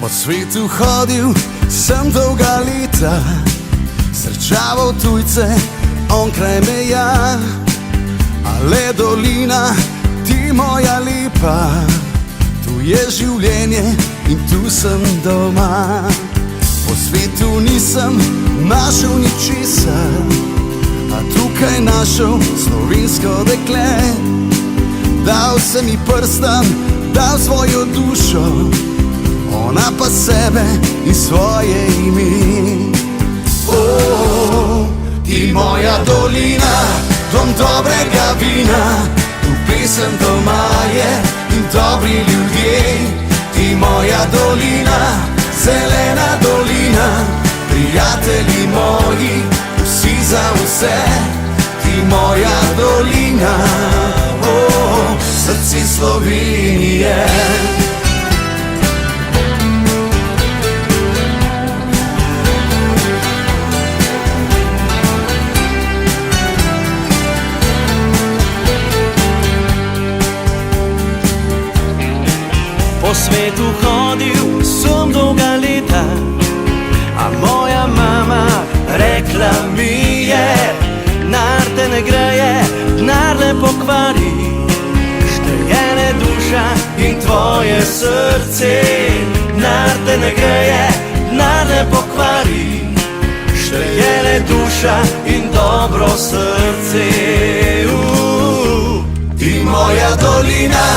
Po svetu hodil sem dolga leta, srečaval tujce onkraj meja, ale dolina, ti moja lepa, tu je življenje in tu sem doma. Po svetu nisem našel ničesar, a tukaj našel slovensko dekle. Dal sem ji prstan, dal svojo dušo, ona pa sebe in svoje ime. Ti moja dolina, dom dobrega vina, tu pesem doma je in dobri ljudje. Ti moja dolina, zelena dolina, prijatelji moji, vsi za vse. Ti moja dolina, srce Slovenije. Po svetu hodil sem dolga leta, a moja mama rekla mi je: denar te ne greje, denar ne pokvari, šteje le duša in tvoje srce. Denar te ne greje, denar ne pokvari, šteje le duša in dobro srce. Ti moja dolina,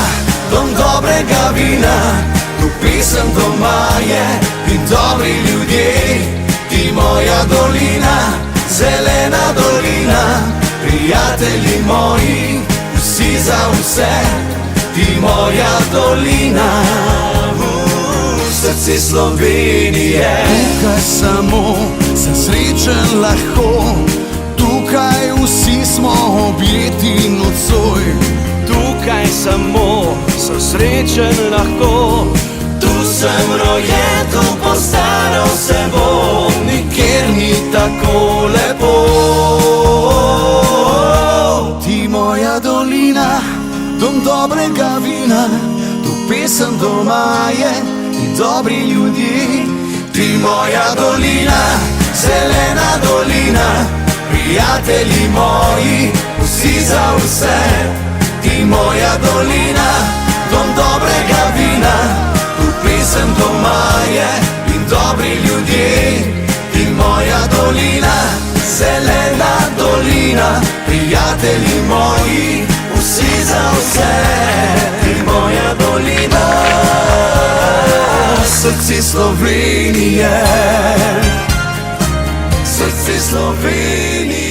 dom dobrega vina, tu pesem doma je in dobri ljudje. Ti moja dolina, zelena dolina, prijatelji moji, vsi za vse. Ti moja dolina, srce Slovenije. Tukaj samo sem srečen lahko, tukaj vsi smo objeti nocoj. Tukaj samo sem srečen lahko, tu sem rojen, tu postaral se bom, nikjer ni tako lepo. Ti moja dolina, dom dobrega vina, tu pesem doma je in dobri ljudje. Ti moja dolina, zelena dolina, prijatelji moji, vsi za vse. Ti moja dolina, dom dobrega vina, tu pesem doma je in dobri ljudje. Ti moja dolina, zelena dolina, prijatelji moji, vsi za vse. Ti moja dolina, srce Slovenije, srce Slovenije.